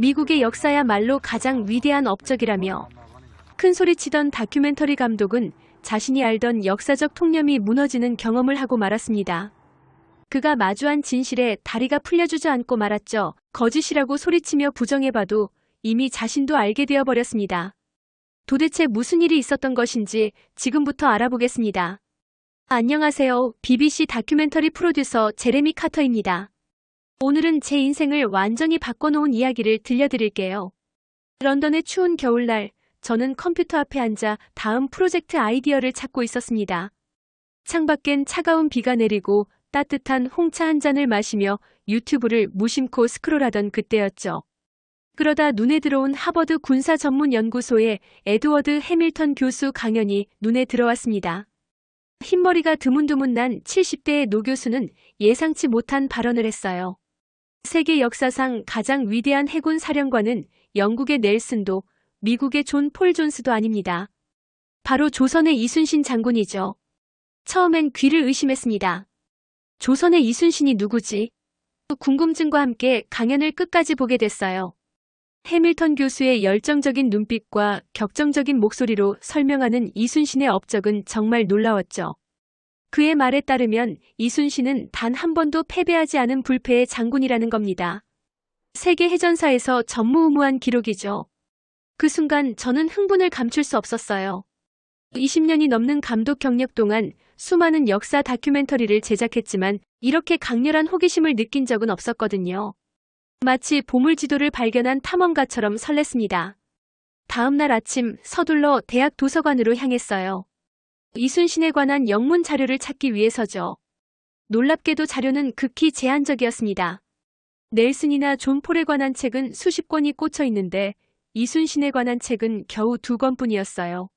미국의 역사야말로 가장 위대한 업적이라며 큰소리치던 다큐멘터리 감독은 자신이 알던 역사적 통념이 무너지는 경험을 하고 말았습니다. 그가 마주한 진실에 다리가 풀려 주저앉고 말았죠. 거짓이라고 소리치며 부정해봐도 이미 자신도 알게 되어버렸습니다. 도대체 무슨 일이 있었던 것인지 지금부터 알아보겠습니다. 안녕하세요. BBC 다큐멘터리 프로듀서 제레미 카터입니다. 오늘은 제 인생을 완전히 바꿔놓은 이야기를 들려드릴게요. 런던의 추운 겨울날, 저는 컴퓨터 앞에 앉아 다음 프로젝트 아이디어를 찾고 있었습니다. 창밖엔 차가운 비가 내리고 따뜻한 홍차 한 잔을 마시며 유튜브를 무심코 스크롤하던 그때였죠. 그러다 눈에 들어온 하버드 군사전문연구소의 에드워드 해밀턴 교수 강연이 눈에 들어왔습니다. 흰머리가 드문드문 난 70대의 노 교수는 예상치 못한 발언을 했어요. 세계 역사상 가장 위대한 해군 사령관은 영국의 넬슨도 미국의 존 폴 존스도 아닙니다. 바로 조선의 이순신 장군이죠. 처음엔 귀를 의심했습니다. 조선의 이순신이 누구지? 궁금증과 함께 강연을 끝까지 보게 됐어요. 해밀턴 교수의 열정적인 눈빛과 격정적인 목소리로 설명하는 이순신의 업적은 정말 놀라웠죠. 그의 말에 따르면 이순신은 단 한 번도 패배하지 않은 불패의 장군이라는 겁니다. 세계 해전사에서 전무후무한 기록이죠. 그 순간 저는 흥분을 감출 수 없었어요. 20년이 넘는 감독 경력 동안 수많은 역사 다큐멘터리를 제작했지만 이렇게 강렬한 호기심을 느낀 적은 없었거든요. 마치 보물지도를 발견한 탐험가처럼 설렜습니다. 다음 날 아침 서둘러 대학 도서관으로 향했어요. 이순신에 관한 영문 자료를 찾기 위해서죠. 놀랍게도 자료는 극히 제한적이었습니다. 넬슨이나 존 폴에 관한 책은 수십 권이 꽂혀 있는데 이순신에 관한 책은 겨우 2권뿐이었어요.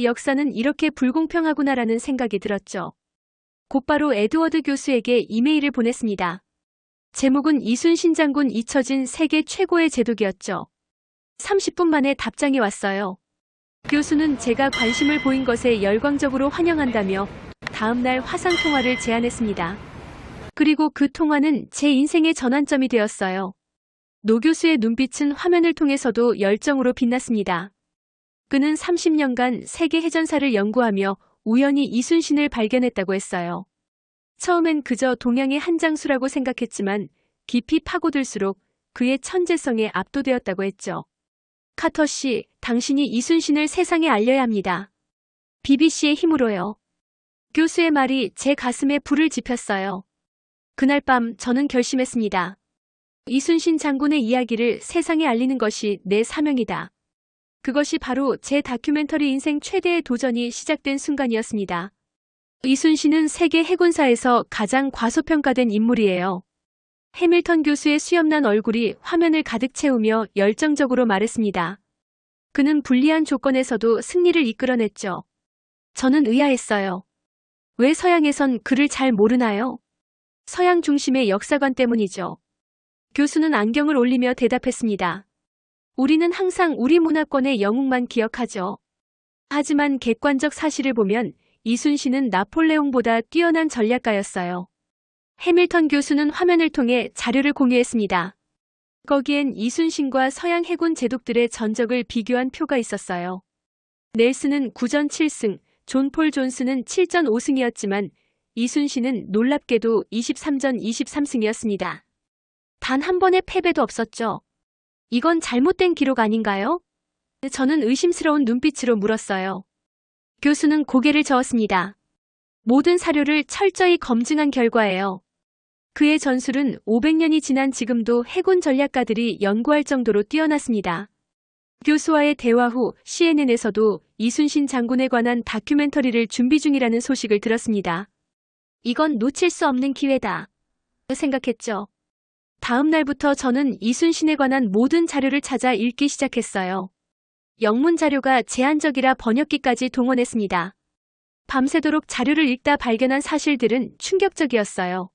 역사는 이렇게 불공평하구나라는 생각이 들었죠. 곧바로 에드워드 교수에게 이메일을 보냈습니다. 제목은 이순신 장군 잊혀진 세계 최고의 제독이었죠. 30분 만에 답장이 왔어요. 교수는 제가 관심을 보인 것에 열광적으로 환영한다며 다음날 화상통화를 제안했습니다. 그리고 그 통화는 제 인생의 전환점이 되었어요. 노 교수의 눈빛은 화면을 통해서도 열정으로 빛났습니다. 그는 30년간 세계 해전사를 연구하며 우연히 이순신을 발견했다고 했어요. 처음엔 그저 동양의 한 장수라고 생각했지만 깊이 파고들수록 그의 천재성에 압도되었다고 했죠. 카터 씨, 당신이 이순신을 세상에 알려야 합니다. BBC의 힘으로요. 교수의 말이 제 가슴에 불을 지폈어요. 그날 밤 저는 결심했습니다. 이순신 장군의 이야기를 세상에 알리는 것이 내 사명이다. 그것이 바로 제 다큐멘터리 인생 최대의 도전이 시작된 순간이었습니다. 이순신은 세계 해군사에서 가장 과소평가된 인물이에요. 해밀턴 교수의 수염난 얼굴이 화면을 가득 채우며 열정적으로 말했습니다. 그는 불리한 조건에서도 승리를 이끌어냈죠. 저는 의아했어요. 왜 서양에선 그를 잘 모르나요? 서양 중심의 역사관 때문이죠. 교수는 안경을 올리며 대답했습니다. 우리는 항상 우리 문화권의 영웅만 기억하죠. 하지만 객관적 사실을 보면 이순신은 나폴레옹보다 뛰어난 전략가였어요. 해밀턴 교수는 화면을 통해 자료를 공유했습니다. 거기엔 이순신과 서양 해군 제독들의 전적을 비교한 표가 있었어요. 넬슨은 9전 7승, 존 폴 존스는 7전 5승이었지만 이순신은 놀랍게도 23전 23승이었습니다. 단 한 번의 패배도 없었죠. 이건 잘못된 기록 아닌가요? 저는 의심스러운 눈빛으로 물었어요. 교수는 고개를 저었습니다. 모든 사료를 철저히 검증한 결과예요. 그의 전술은 500년이 지난 지금도 해군 전략가들이 연구할 정도로 뛰어났습니다. 교수와의 대화 후 CNN에서도 이순신 장군에 관한 다큐멘터리를 준비 중이라는 소식을 들었습니다. 이건 놓칠 수 없는 기회다. 생각했죠. 다음 날부터 저는 이순신에 관한 모든 자료를 찾아 읽기 시작했어요. 영문 자료가 제한적이라 번역기까지 동원했습니다. 밤새도록 자료를 읽다 발견한 사실들은 충격적이었어요.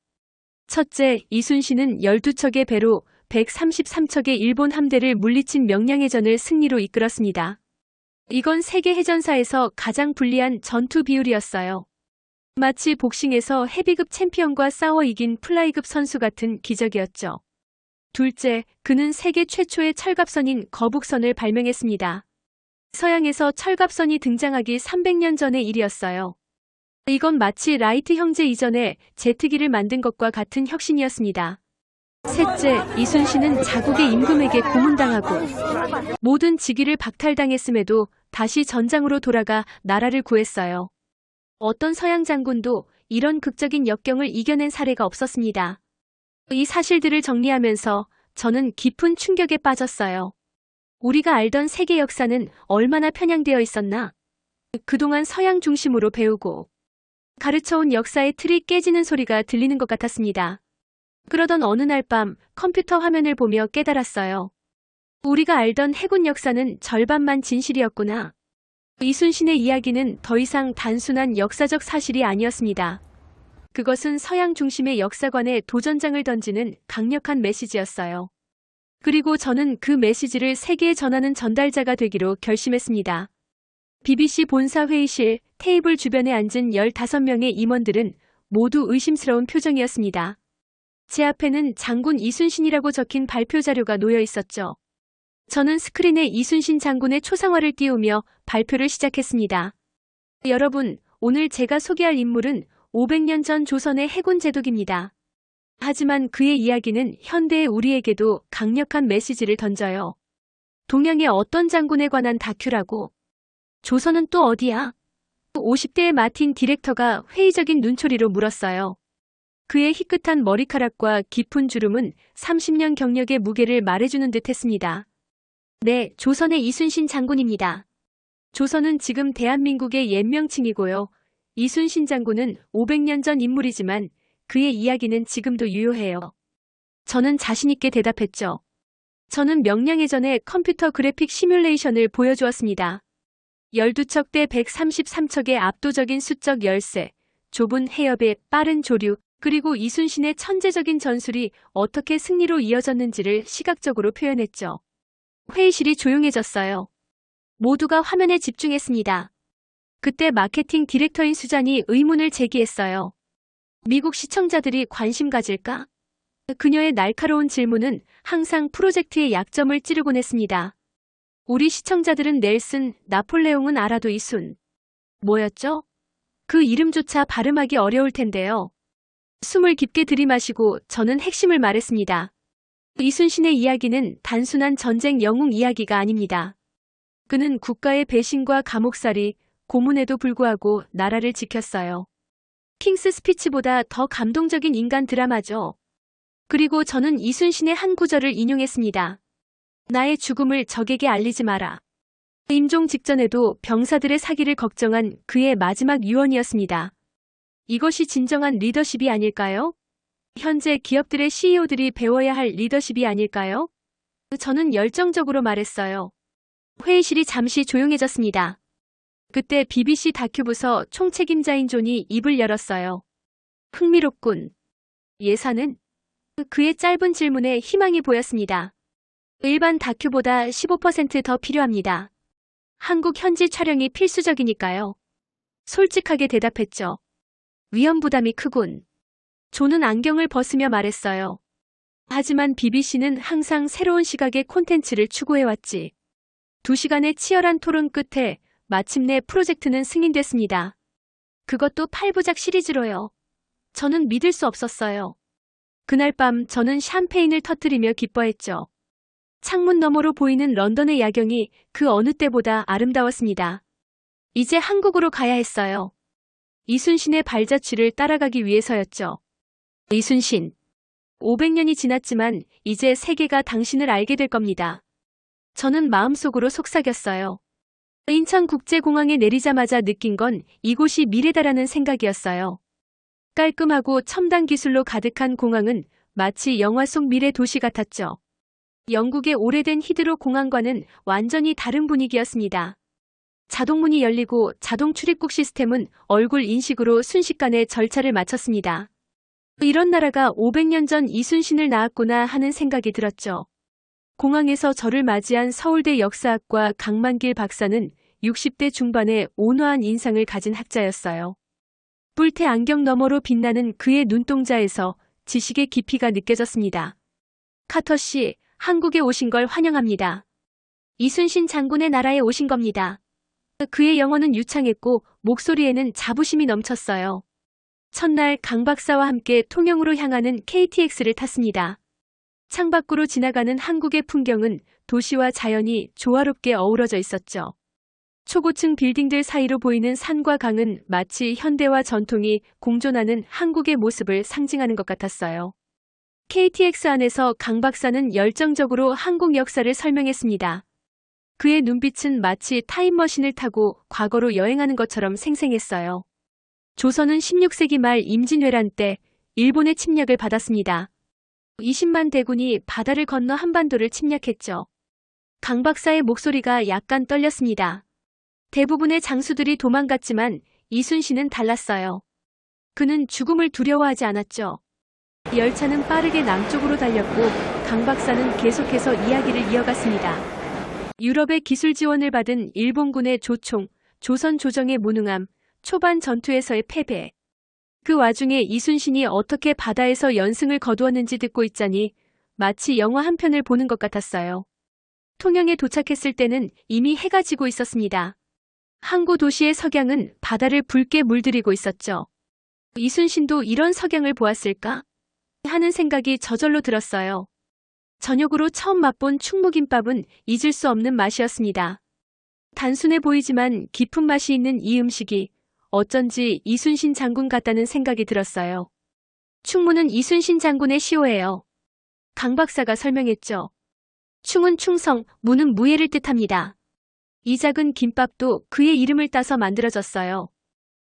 첫째, 이순신은 12척의 배로 133척의 일본 함대를 물리친 명량해전을 승리로 이끌었습니다. 이건 세계 해전사에서 가장 불리한 전투 비율이었어요. 마치 복싱에서 헤비급 챔피언과 싸워 이긴 플라이급 선수 같은 기적이었죠. 둘째, 그는 세계 최초의 철갑선인 거북선을 발명했습니다. 서양에서 철갑선이 등장하기 300년 전의 일이었어요. 이건 마치 라이트 형제 이전에 제트기를 만든 것과 같은 혁신이었습니다. 셋째, 이순신은 자국의 임금에게 고문당하고 모든 직위를 박탈당했음에도 다시 전장으로 돌아가 나라를 구했어요. 어떤 서양 장군도 이런 극적인 역경을 이겨낸 사례가 없었습니다. 이 사실들을 정리하면서 저는 깊은 충격에 빠졌어요. 우리가 알던 세계 역사는 얼마나 편향되어 있었나? 그동안 서양 중심으로 배우고 가르쳐온 역사의 틀이 깨지는 소리가 들리는 것 같았습니다. 그러던 어느 날 밤 컴퓨터 화면을 보며 깨달았어요. 우리가 알던 해군 역사는 절반만 진실이었구나. 이순신의 이야기는 더 이상 단순한 역사적 사실이 아니었습니다. 그것은 서양 중심의 역사관에 도전장을 던지는 강력한 메시지였어요. 그리고 저는 그 메시지를 세계에 전하는 전달자가 되기로 결심했습니다. BBC 본사 회의실 테이블 주변에 앉은 15명의 임원들은 모두 의심스러운 표정이었습니다. 제 앞에는 장군 이순신이라고 적힌 발표 자료가 놓여 있었죠. 저는 스크린에 이순신 장군의 초상화를 띄우며 발표를 시작했습니다. 여러분, 오늘 제가 소개할 인물은 500년 전 조선의 해군 제독입니다. 하지만 그의 이야기는 현대의 우리에게도 강력한 메시지를 던져요. 동양의 어떤 장군에 관한 다큐라고? 조선은 또 어디야? 50대의 마틴 디렉터가 회의적인 눈초리로 물었어요. 그의 희끗한 머리카락과 깊은 주름은 30년 경력의 무게를 말해주는 듯 했습니다. 네, 조선의 이순신 장군입니다. 조선은 지금 대한민국의 옛 명칭이고요. 이순신 장군은 500년 전 인물이지만 그의 이야기는 지금도 유효해요. 저는 자신있게 대답했죠. 저는 명량해전의 컴퓨터 그래픽 시뮬레이션을 보여주었습니다. 12척 대 133척의 압도적인 수적 열세, 좁은 해협의 빠른 조류, 그리고 이순신의 천재적인 전술이 어떻게 승리로 이어졌는지를 시각적으로 표현했죠. 회의실이 조용해졌어요. 모두가 화면에 집중했습니다. 그때 마케팅 디렉터인 수잔이 의문을 제기했어요. 미국 시청자들이 관심 가질까? 그녀의 날카로운 질문은 항상 프로젝트의 약점을 찌르곤 했습니다. 우리 시청자들은 넬슨, 나폴레옹은 알아도 이순. 뭐였죠? 그 이름조차 발음하기 어려울 텐데요. 숨을 깊게 들이마시고 저는 핵심을 말했습니다. 이순신의 이야기는 단순한 전쟁 영웅 이야기가 아닙니다. 그는 국가의 배신과 감옥살이, 고문에도 불구하고 나라를 지켰어요. 킹스 스피치보다 더 감동적인 인간 드라마죠. 그리고 저는 이순신의 한 구절을 인용했습니다. 나의 죽음을 적에게 알리지 마라. 임종 직전에도 병사들의 사기를 걱정한 그의 마지막 유언이었습니다. 이것이 진정한 리더십이 아닐까요? 현재 기업들의 CEO들이 배워야 할 리더십이 아닐까요? 저는 열정적으로 말했어요. 회의실이 잠시 조용해졌습니다. 그때 BBC 다큐부서 총책임자인 존이 입을 열었어요. 흥미롭군. 예산은? 그의 짧은 질문에 희망이 보였습니다. 일반 다큐보다 15% 더 필요합니다. 한국 현지 촬영이 필수적이니까요. 솔직하게 대답했죠. 위험 부담이 크군. 존은 안경을 벗으며 말했어요. 하지만 BBC는 항상 새로운 시각의 콘텐츠를 추구해왔지. 2시간의 치열한 토론 끝에 마침내 프로젝트는 승인됐습니다. 그것도 8부작 시리즈로요. 저는 믿을 수 없었어요. 그날 밤 저는 샴페인을 터뜨리며 기뻐했죠. 창문 너머로 보이는 런던의 야경이 그 어느 때보다 아름다웠습니다. 이제 한국으로 가야 했어요. 이순신의 발자취를 따라가기 위해서였죠. 이순신. 500년이 지났지만 이제 세계가 당신을 알게 될 겁니다. 저는 마음속으로 속삭였어요. 인천국제공항에 내리자마자 느낀 건 이곳이 미래다라는 생각이었어요. 깔끔하고 첨단 기술로 가득한 공항은 마치 영화 속 미래 도시 같았죠. 영국의 오래된 히드로 공항과는 완전히 다른 분위기였습니다. 자동문이 열리고 자동 출입국 시스템은 얼굴 인식으로 순식간에 절차를 마쳤습니다. 이런 나라가 500년 전 이순신을 낳았구나 하는 생각이 들었죠. 공항에서 저를 맞이한 서울대 역사학과 강만길 박사는 60대 중반의 온화한 인상을 가진 학자였어요. 뿔테 안경 너머로 빛나는 그의 눈동자에서 지식의 깊이가 느껴졌습니다. 카터 씨, 한국에 오신 걸 환영합니다. 이순신 장군의 나라에 오신 겁니다. 그의 영어는 유창했고 목소리에는 자부심이 넘쳤어요. 첫날 강 박사와 함께 통영으로 향하는 KTX를 탔습니다. 창밖으로 지나가는 한국의 풍경은 도시와 자연이 조화롭게 어우러져 있었죠. 초고층 빌딩들 사이로 보이는 산과 강은 마치 현대와 전통이 공존하는 한국의 모습을 상징하는 것 같았어요. KTX 안에서 강 박사는 열정적으로 한국 역사를 설명했습니다. 그의 눈빛은 마치 타임머신을 타고 과거로 여행하는 것처럼 생생했어요. 조선은 16세기 말 임진왜란 때 일본의 침략을 받았습니다. 20만 대군이 바다를 건너 한반도를 침략했죠. 강 박사의 목소리가 약간 떨렸습니다. 대부분의 장수들이 도망갔지만 이순신은 달랐어요. 그는 죽음을 두려워하지 않았죠. 열차는 빠르게 남쪽으로 달렸고 강 박사는 계속해서 이야기를 이어갔습니다. 유럽의 기술 지원을 받은 일본군의 조총, 조선 조정의 무능함, 초반 전투에서의 패배. 그 와중에 이순신이 어떻게 바다에서 연승을 거두었는지 듣고 있자니 마치 영화 한 편을 보는 것 같았어요. 통영에 도착했을 때는 이미 해가 지고 있었습니다. 항구 도시의 석양은 바다를 붉게 물들이고 있었죠. 이순신도 이런 석양을 보았을까? 하는 생각이 저절로 들었어요. 저녁으로 처음 맛본 충무김밥은 잊을 수 없는 맛이었습니다. 단순해 보이지만 깊은 맛이 있는 이 음식이 어쩐지 이순신 장군 같다는 생각이 들었어요. 충무는 이순신 장군의 시호예요. 강 박사가 설명했죠. 충은 충성, 무는 무예를 뜻합니다. 이 작은 김밥도 그의 이름을 따서 만들어졌어요.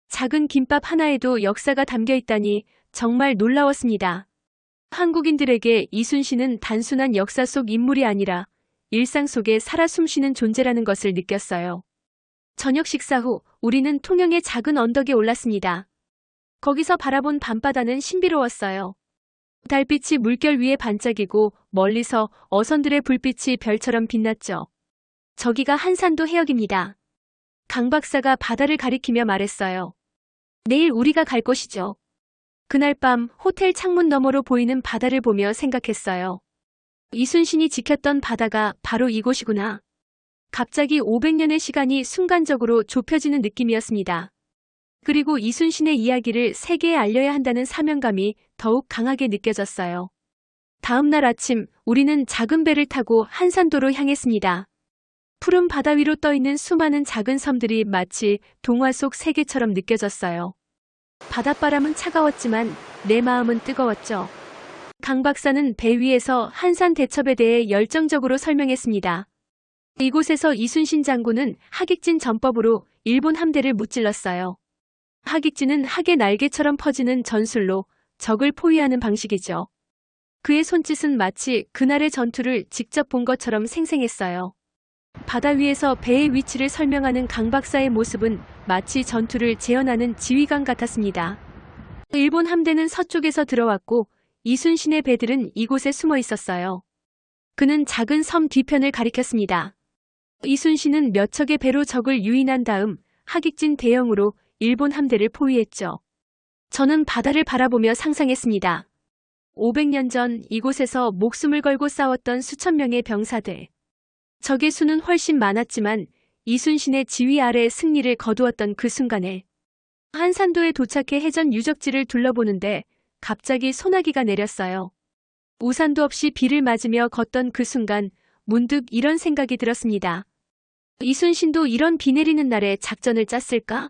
작은 김밥 하나에도 역사가 담겨 있다니 정말 놀라웠습니다. 한국인들에게 이순신은 단순한 역사 속 인물이 아니라 일상 속에 살아 숨쉬는 존재라는 것을 느꼈어요. 저녁 식사 후 우리는 통영의 작은 언덕에 올랐습니다. 거기서 바라본 밤바다는 신비로웠어요. 달빛이 물결 위에 반짝이고 멀리서 어선들의 불빛이 별처럼 빛났죠. 저기가 한산도 해역입니다. 강 박사가 바다를 가리키며 말했어요. 내일 우리가 갈 곳이죠. 그날 밤 호텔 창문 너머로 보이는 바다를 보며 생각했어요. 이순신이 지켰던 바다가 바로 이곳이구나. 갑자기 500년의 시간이 순간적으로 좁혀지는 느낌이었습니다. 그리고 이순신의 이야기를 세계에 알려야 한다는 사명감이 더욱 강하게 느껴졌어요. 다음 날 아침 우리는 작은 배를 타고 한산도로 향했습니다. 푸른 바다 위로 떠있는 수많은 작은 섬들이 마치 동화 속 세계처럼 느껴졌어요. 바닷바람은 차가웠지만 내 마음은 뜨거웠죠. 강 박사는 배 위에서 한산 대첩에 대해 열정적으로 설명했습니다. 이곳에서 이순신 장군은 하객진 전법으로 일본 함대를 무찔렀어요. 하객진은 학의 날개처럼 퍼지는 전술로 적을 포위하는 방식이죠. 그의 손짓은 마치 그날의 전투를 직접 본 것처럼 생생했어요. 바다 위에서 배의 위치를 설명하는 강 박사의 모습은 마치 전투를 재현하는 지휘관 같았습니다. 일본 함대는 서쪽에서 들어왔고 이순신의 배들은 이곳에 숨어 있었어요. 그는 작은 섬 뒤편을 가리켰습니다. 이순신은 몇 척의 배로 적을 유인한 다음 하객진 대형으로 일본 함대를 포위했죠. 저는 바다를 바라보며 상상했습니다. 500년 전 이곳에서 목숨을 걸고 싸웠던 수천 명의 병사들. 적의 수는 훨씬 많았지만 이순신의 지휘 아래 승리를 거두었던 그 순간에 한산도에 도착해 해전 유적지를 둘러보는데 갑자기 소나기가 내렸어요. 우산도 없이 비를 맞으며 걷던 그 순간 문득 이런 생각이 들었습니다. 이순신도 이런 비 내리는 날에 작전을 짰을까?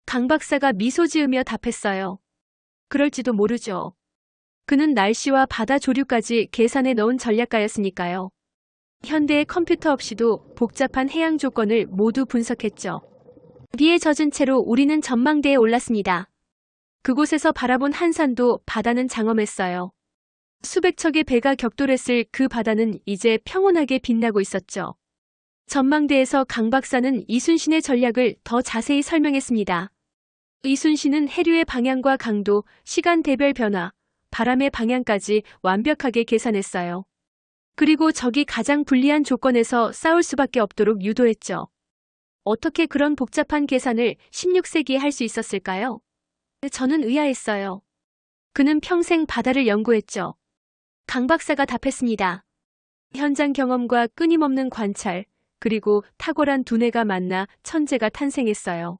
강 박사가 미소 지으며 답했어요. 그럴지도 모르죠. 그는 날씨와 바다 조류까지 계산해 넣은 전략가였으니까요. 현대의 컴퓨터 없이도 복잡한 해양 조건을 모두 분석했죠. 비에 젖은 채로 우리는 전망대에 올랐습니다. 그곳에서 바라본 한산도 바다는 장엄했어요. 수백 척의 배가 격돌했을 그 바다는 이제 평온하게 빛나고 있었죠. 전망대에서 강 박사는 이순신의 전략을 더 자세히 설명했습니다. 이순신은 해류의 방향과 강도, 시간 대별 변화, 바람의 방향까지 완벽하게 계산했어요. 그리고 적이 가장 불리한 조건에서 싸울 수밖에 없도록 유도했죠. 어떻게 그런 복잡한 계산을 16세기에 할 수 있었을까요? 저는 의아했어요. 그는 평생 바다를 연구했죠. 강 박사가 답했습니다. 현장 경험과 끊임없는 관찰, 그리고 탁월한 두뇌가 만나 천재가 탄생했어요.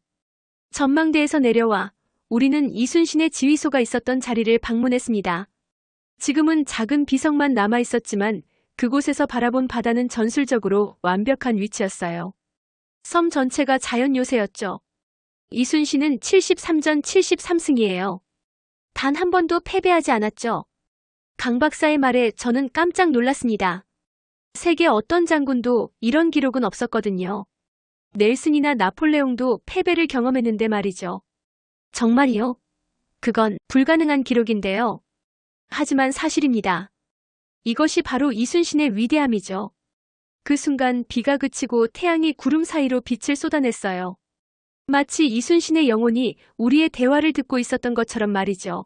전망대에서 내려와 우리는 이순신의 지휘소가 있었던 자리를 방문했습니다. 지금은 작은 비석만 남아 있었지만 그곳에서 바라본 바다는 전술적으로 완벽한 위치였어요. 섬 전체가 자연 요새였죠. 이순신은 73전 73승이에요. 단 한 번도 패배하지 않았죠. 강 박사의 말에 저는 깜짝 놀랐습니다. 세계 어떤 장군도 이런 기록은 없었거든요. 넬슨이나 나폴레옹도 패배를 경험했는데 말이죠. 정말이요? 그건 불가능한 기록인데요. 하지만 사실입니다. 이것이 바로 이순신의 위대함이죠. 그 순간 비가 그치고 태양이 구름 사이로 빛을 쏟아냈어요. 마치 이순신의 영혼이 우리의 대화를 듣고 있었던 것처럼 말이죠.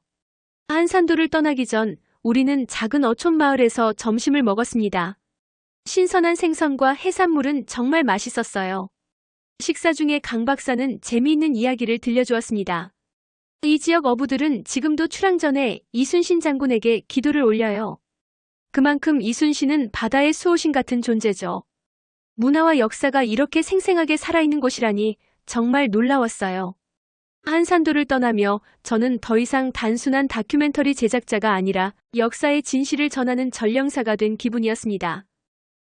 한산도를 떠나기 전 우리는 작은 어촌 마을에서 점심을 먹었습니다. 신선한 생선과 해산물은 정말 맛있었어요. 식사 중에 강 박사는 재미있는 이야기를 들려주었습니다. 이 지역 어부들은 지금도 출항 전에 이순신 장군에게 기도를 올려요. 그만큼 이순신은 바다의 수호신 같은 존재죠. 문화와 역사가 이렇게 생생하게 살아있는 곳이라니 정말 놀라웠어요. 한산도를 떠나며 저는 더 이상 단순한 다큐멘터리 제작자가 아니라 역사의 진실을 전하는 전령사가 된 기분이었습니다.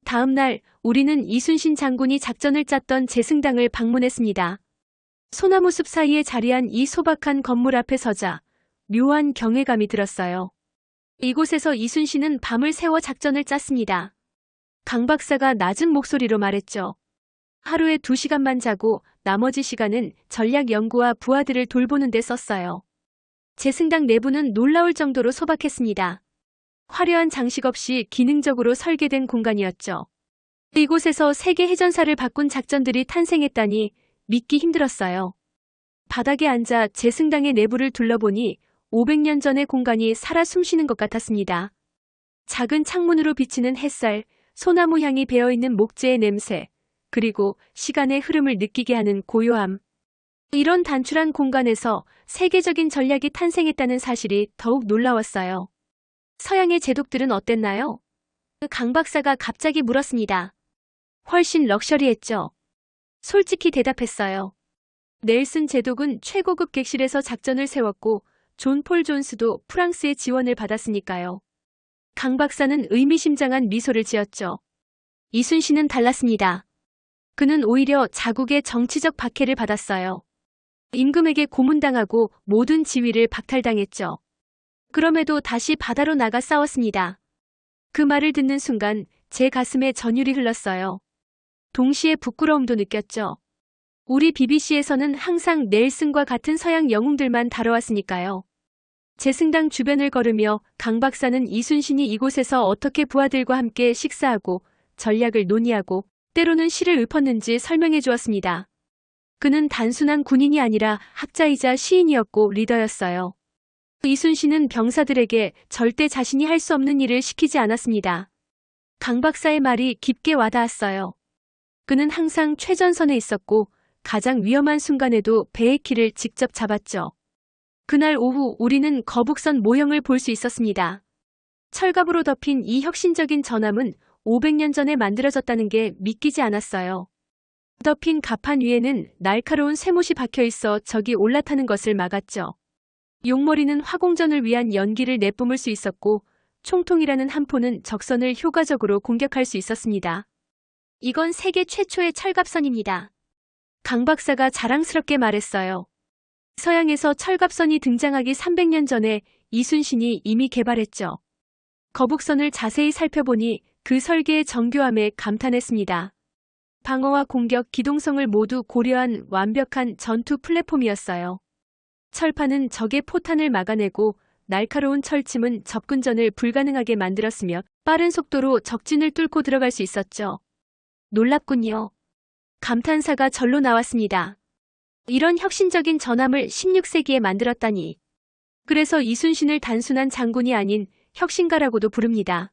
다음 날 우리는 이순신 장군이 작전을 짰던 제승당을 방문했습니다. 소나무 숲 사이에 자리한 이 소박한 건물 앞에 서자 묘한 경외감이 들었어요. 이곳에서 이순신은 밤을 새워 작전을 짰습니다. 강 박사가 낮은 목소리로 말했죠. 하루에 2시간만 자고 나머지 시간은 전략 연구와 부하들을 돌보는 데 썼어요. 제승당 내부는 놀라울 정도로 소박했습니다. 화려한 장식 없이 기능적으로 설계된 공간이었죠. 이곳에서 세계 해전사를 바꾼 작전들이 탄생했다니 믿기 힘들었어요. 바닥에 앉아 제승당의 내부를 둘러보니 500년 전의 공간이 살아 숨쉬는 것 같았습니다. 작은 창문으로 비치는 햇살, 소나무 향이 배어있는 목재의 냄새, 그리고 시간의 흐름을 느끼게 하는 고요함. 이런 단출한 공간에서 세계적인 전략이 탄생했다는 사실이 더욱 놀라웠어요. 서양의 제독들은 어땠나요? 강 박사가 갑자기 물었습니다. 훨씬 럭셔리했죠. 솔직히 대답했어요. 넬슨 제독은 최고급 객실에서 작전을 세웠고 존 폴 존스도 프랑스의 지원을 받았으니까요. 강 박사는 의미심장한 미소를 지었죠. 이순신은 달랐습니다. 그는 오히려 자국의 정치적 박해를 받았어요. 임금에게 고문당하고 모든 지위를 박탈당했죠. 그럼에도 다시 바다로 나가 싸웠습니다. 그 말을 듣는 순간 제 가슴에 전율이 흘렀어요. 동시에 부끄러움도 느꼈죠. 우리 BBC에서는 항상 넬슨과 같은 서양 영웅들만 다뤄왔으니까요. 제승당 주변을 걸으며 강 박사는 이순신이 이곳에서 어떻게 부하들과 함께 식사하고 전략을 논의하고 때로는 시를 읊었는지 설명해 주었습니다. 그는 단순한 군인이 아니라 학자이자 시인이었고 리더였어요. 이순신은 병사들에게 절대 자신이 할 수 없는 일을 시키지 않았습니다. 강 박사의 말이 깊게 와닿았어요. 그는 항상 최전선에 있었고 가장 위험한 순간에도 배의 키를 직접 잡았죠. 그날 오후 우리는 거북선 모형을 볼 수 있었습니다. 철갑으로 덮인 이 혁신적인 전함은 500년 전에 만들어졌다는 게 믿기지 않았어요. 덮인 갑판 위에는 날카로운 쇠못이 박혀 있어 적이 올라타는 것을 막았죠. 용머리는 화공전을 위한 연기를 내뿜을 수 있었고 총통이라는 한 포는 적선을 효과적으로 공격할 수 있었습니다. 이건 세계 최초의 철갑선입니다. 강 박사가 자랑스럽게 말했어요. 서양에서 철갑선이 등장하기 300년 전에 이순신이 이미 개발했죠. 거북선을 자세히 살펴보니 그 설계의 정교함에 감탄했습니다. 방어와 공격, 기동성을 모두 고려한 완벽한 전투 플랫폼이었어요. 철판은 적의 포탄을 막아내고 날카로운 철침은 접근전을 불가능하게 만들었으며 빠른 속도로 적진을 뚫고 들어갈 수 있었죠. 놀랍군요. 감탄사가 절로 나왔습니다. 이런 혁신적인 전함을 16세기에 만들었다니. 그래서 이순신을 단순한 장군이 아닌 혁신가라고도 부릅니다.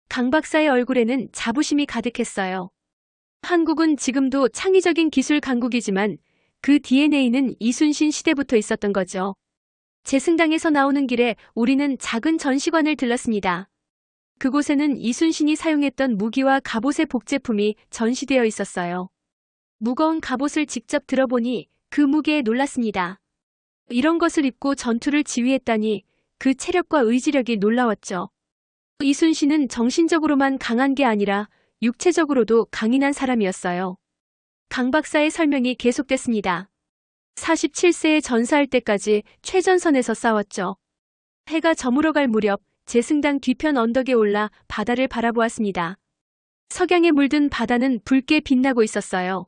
강 박사의 얼굴에는 자부심이 가득했어요. 한국은 지금도 창의적인 기술 강국이지만 그 DNA는 이순신 시대부터 있었던 거죠. 제승당에서 나오는 길에 우리는 작은 전시관을 들렀습니다. 그곳에는 이순신이 사용했던 무기와 갑옷의 복제품이 전시되어 있었어요. 무거운 갑옷을 직접 들어보니 그 무게에 놀랐습니다. 이런 것을 입고 전투를 지휘했다니 그 체력과 의지력이 놀라웠죠. 이순신은 정신적으로만 강한 게 아니라 육체적으로도 강인한 사람이었어요. 강 박사의 설명이 계속됐습니다. 47세에 전사할 때까지 최전선에서 싸웠죠. 해가 저물어갈 무렵 제승당 뒤편 언덕에 올라 바다를 바라보았습니다. 석양에 물든 바다는 붉게 빛나고 있었어요.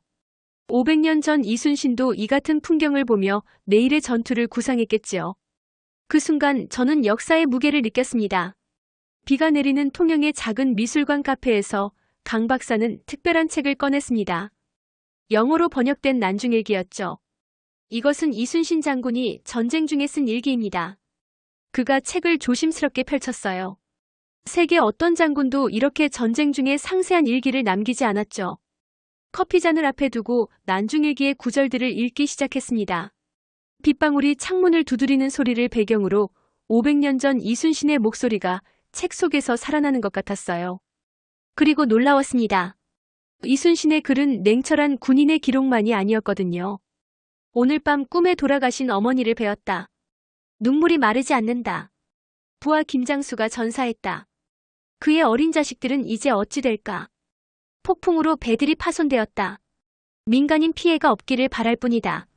500년 전 이순신도 이 같은 풍경을 보며 내일의 전투를 구상했겠지요. 그 순간 저는 역사의 무게를 느꼈습니다. 비가 내리는 통영의 작은 미술관 카페에서 강 박사는 특별한 책을 꺼냈습니다. 영어로 번역된 난중일기였죠. 이것은 이순신 장군이 전쟁 중에 쓴 일기입니다. 그가 책을 조심스럽게 펼쳤어요. 세계 어떤 장군도 이렇게 전쟁 중에 상세한 일기를 남기지 않았죠. 커피잔을 앞에 두고 난중일기의 구절들을 읽기 시작했습니다. 빗방울이 창문을 두드리는 소리를 배경으로 500년 전 이순신의 목소리가 책 속에서 살아나는 것 같았어요. 그리고 놀라웠습니다. 이순신의 글은 냉철한 군인의 기록만이 아니었거든요. 오늘 밤 꿈에 돌아가신 어머니를 배웠다. 눈물이 마르지 않는다. 부하 김장수가 전사했다. 그의 어린 자식들은 이제 어찌 될까? 폭풍으로 배들이 파손되었다. 민간인 피해가 없기를 바랄 뿐이다.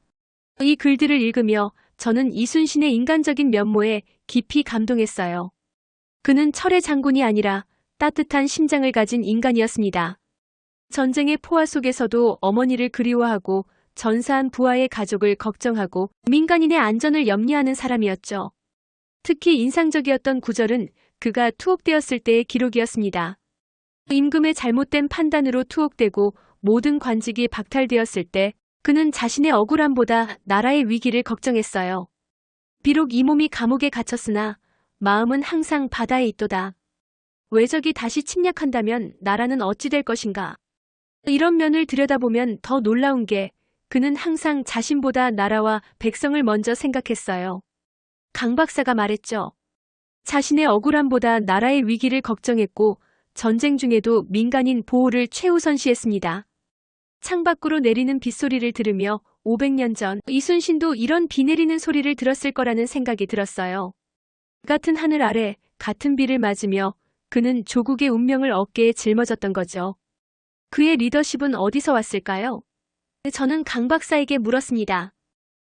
이 글들을 읽으며 저는 이순신의 인간적인 면모에 깊이 감동했어요. 그는 철의 장군이 아니라 따뜻한 심장을 가진 인간이었습니다. 전쟁의 포화 속에서도 어머니를 그리워하고 전사한 부하의 가족을 걱정하고 민간인의 안전을 염려하는 사람이었죠. 특히 인상적이었던 구절은 그가 투옥되었을 때의 기록이었습니다. 임금의 잘못된 판단으로 투옥되고 모든 관직이 박탈되었을 때 그는 자신의 억울함보다 나라의 위기를 걱정했어요. 비록 이 몸이 감옥에 갇혔으나 마음은 항상 바다에 있도다. 외적이 다시 침략한다면 나라는 어찌 될 것인가. 이런 면을 들여다보면 더 놀라운 게 그는 항상 자신보다 나라와 백성을 먼저 생각했어요. 강 박사가 말했죠. 자신의 억울함보다 나라의 위기를 걱정했고 전쟁 중에도 민간인 보호를 최우선시했습니다. 창밖으로 내리는 빗소리를 들으며 500년 전 이순신도 이런 비 내리는 소리를 들었을 거라는 생각이 들었어요. 같은 하늘 아래 같은 비를 맞으며 그는 조국의 운명을 어깨에 짊어졌던 거죠. 그의 리더십은 어디서 왔을까요? 저는 강 박사에게 물었습니다.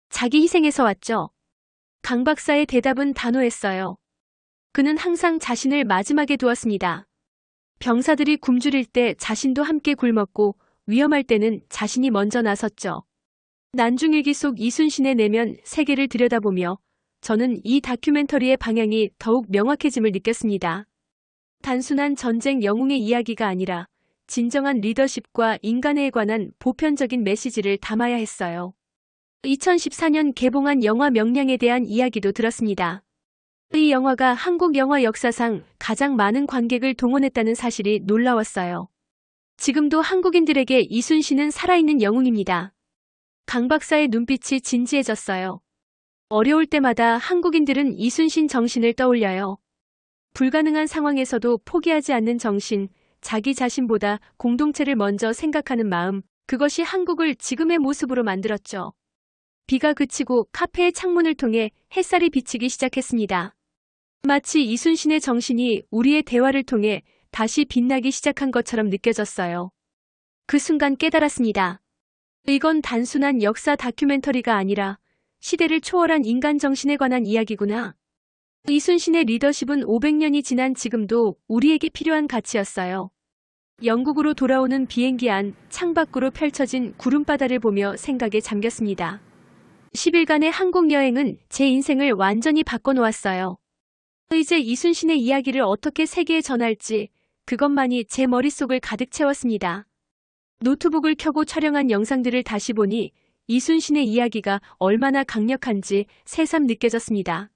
자기 희생에서 왔죠. 강 박사의 대답은 단호했어요. 그는 항상 자신을 마지막에 두었습니다. 병사들이 굶주릴 때 자신도 함께 굶었고 위험할 때는 자신이 먼저 나섰죠. 난중일기 속 이순신의 내면 세계를 들여다보며 저는 이 다큐멘터리의 방향이 더욱 명확해짐을 느꼈습니다. 단순한 전쟁 영웅의 이야기가 아니라 진정한 리더십과 인간에 관한 보편적인 메시지를 담아야 했어요. 2014년 개봉한 영화 명량에 대한 이야기도 들었습니다. 이 영화가 한국 영화 역사상 가장 많은 관객을 동원했다는 사실이 놀라웠어요. 지금도 한국인들에게 이순신은 살아있는 영웅입니다. 강 박사의 눈빛이 진지해졌어요. 어려울 때마다 한국인들은 이순신 정신을 떠올려요. 불가능한 상황에서도 포기하지 않는 정신, 자기 자신보다 공동체를 먼저 생각하는 마음, 그것이 한국을 지금의 모습으로 만들었죠. 비가 그치고 카페의 창문을 통해 햇살이 비치기 시작했습니다. 마치 이순신의 정신이 우리의 대화를 통해 다시 빛나기 시작한 것처럼 느껴졌어요. 그 순간 깨달았습니다. 이건 단순한 역사 다큐멘터리가 아니라 시대를 초월한 인간 정신에 관한 이야기구나. 이순신의 리더십은 500년이 지난 지금도 우리에게 필요한 가치였어요. 영국으로 돌아오는 비행기 안 창밖으로 펼쳐진 구름바다를 보며 생각에 잠겼습니다. 10일간의 한국 여행은 제 인생을 완전히 바꿔놓았어요. 이제 이순신의 이야기를 어떻게 세계에 전할지 그것만이 제 머릿속을 가득 채웠습니다. 노트북을 켜고 촬영한 영상들을 다시 보니 이순신의 이야기가 얼마나 강력한지 새삼 느껴졌습니다.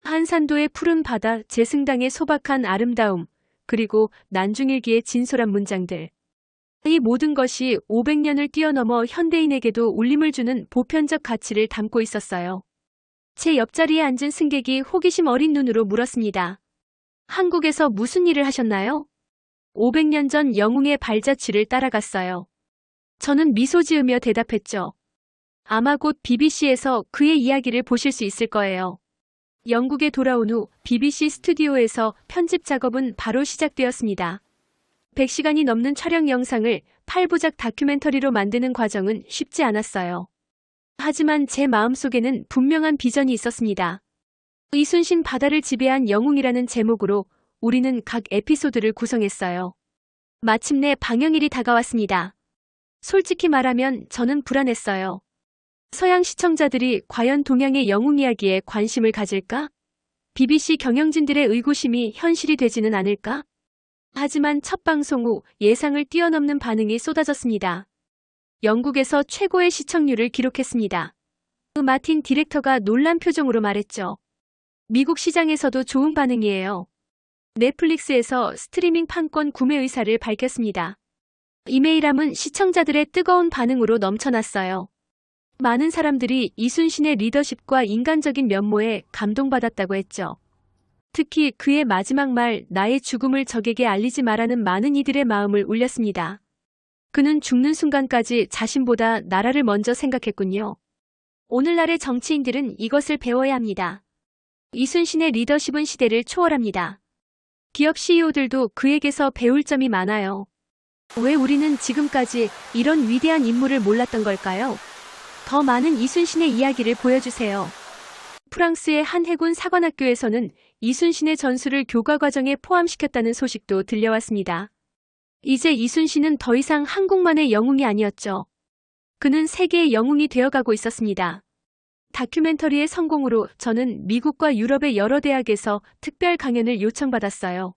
한산도의 푸른 바다, 제승당의 소박한 아름다움, 그리고 난중일기의 진솔한 문장들. 이 모든 것이 500년을 뛰어넘어 현대인에게도 울림을 주는 보편적 가치를 담고 있었어요. 제 옆자리에 앉은 승객이 호기심 어린 눈으로 물었습니다. 한국에서 무슨 일을 하셨나요? 500년 전 영웅의 발자취를 따라갔어요. 저는 미소 지으며 대답했죠. 아마 곧 BBC에서 그의 이야기를 보실 수 있을 거예요. 영국에 돌아온 후 BBC 스튜디오에서 편집 작업은 바로 시작되었습니다. 100시간이 넘는 촬영 영상을 8부작 다큐멘터리로 만드는 과정은 쉽지 않았어요. 하지만 제 마음속에는 분명한 비전이 있었습니다. 이순신 바다를 지배한 영웅이라는 제목으로 우리는 각 에피소드를 구성했어요. 마침내 방영일이 다가왔습니다. 솔직히 말하면 저는 불안했어요. 서양 시청자들이 과연 동양의 영웅 이야기에 관심을 가질까? BBC 경영진들의 의구심이 현실이 되지는 않을까? 하지만 첫 방송 후 예상을 뛰어넘는 반응이 쏟아졌습니다. 영국에서 최고의 시청률을 기록했습니다. 마틴 디렉터가 놀란 표정으로 말했죠. 미국 시장에서도 좋은 반응이에요. 넷플릭스에서 스트리밍 판권 구매 의사를 밝혔습니다. 이메일함은 시청자들의 뜨거운 반응으로 넘쳐났어요. 많은 사람들이 이순신의 리더십과 인간적인 면모에 감동받았다고 했죠. 특히 그의 마지막 말 나의 죽음을 적에게 알리지 마라는 많은 이들의 마음을 울렸습니다. 그는 죽는 순간까지 자신보다 나라를 먼저 생각했군요. 오늘날의 정치인들은 이것을 배워야 합니다. 이순신의 리더십은 시대를 초월합니다. 기업 CEO들도 그에게서 배울 점이 많아요. 왜 우리는 지금까지 이런 위대한 인물을 몰랐던 걸까요? 더 많은 이순신의 이야기를 보여주세요. 프랑스의 한 해군 사관학교에서는 이순신의 전술을 교과 과정에 포함시켰다는 소식도 들려왔습니다. 이제 이순신은 더 이상 한국만의 영웅이 아니었죠. 그는 세계의 영웅이 되어가고 있었습니다. 다큐멘터리의 성공으로 저는 미국과 유럽의 여러 대학에서 특별 강연을 요청받았어요.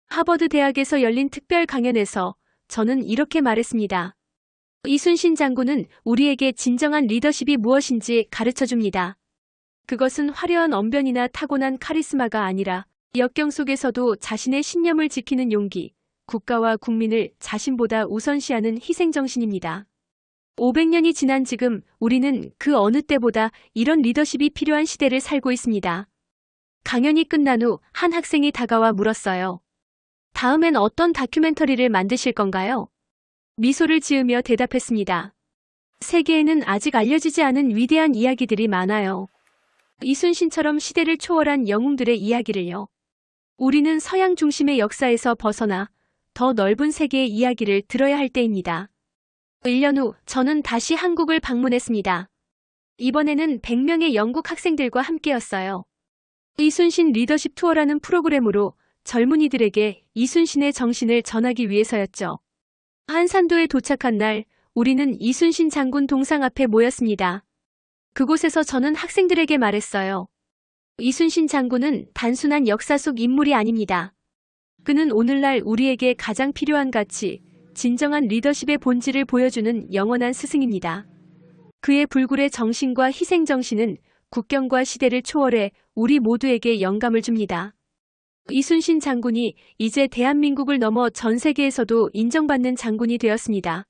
하버드 대학에서 열린 특별 강연에서 저는 이렇게 말했습니다. 이순신 장군은 우리에게 진정한 리더십이 무엇인지 가르쳐줍니다. 그것은 화려한 언변이나 타고난 카리스마가 아니라 역경 속에서도 자신의 신념을 지키는 용기, 국가와 국민을 자신보다 우선시하는 희생정신입니다. 500년이 지난 지금 우리는 그 어느 때보다 이런 리더십이 필요한 시대를 살고 있습니다. 강연이 끝난 후 한 학생이 다가와 물었어요. 다음엔 어떤 다큐멘터리를 만드실 건가요? 미소를 지으며 대답했습니다. 세계에는 아직 알려지지 않은 위대한 이야기들이 많아요. 이순신처럼 시대를 초월한 영웅들의 이야기를요. 우리는 서양 중심의 역사에서 벗어나 더 넓은 세계의 이야기를 들어야 할 때입니다. 1년 후 저는 다시 한국을 방문했습니다. 이번에는 100명의 영국 학생들과 함께였어요. 이순신 리더십 투어라는 프로그램으로 젊은이들에게 이순신의 정신을 전하기 위해서였죠. 한산도에 도착한 날 우리는 이순신 장군 동상 앞에 모였습니다. 그곳에서 저는 학생들에게 말했어요. 이순신 장군은 단순한 역사 속 인물이 아닙니다. 그는 오늘날 우리에게 가장 필요한 가치, 진정한 리더십의 본질을 보여주는 영원한 스승입니다. 그의 불굴의 정신과 희생 정신은 국경과 시대를 초월해 우리 모두에게 영감을 줍니다. 이순신 장군이 이제 대한민국을 넘어 전 세계에서도 인정받는 장군이 되었습니다.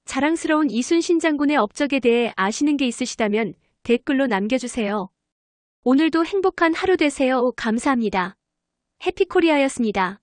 자랑스러운 이순신 장군의 업적에 대해 아시는 게 있으시다면 댓글로 남겨주세요. 오늘도 행복한 하루 되세요. 감사합니다. 해피코리아였습니다.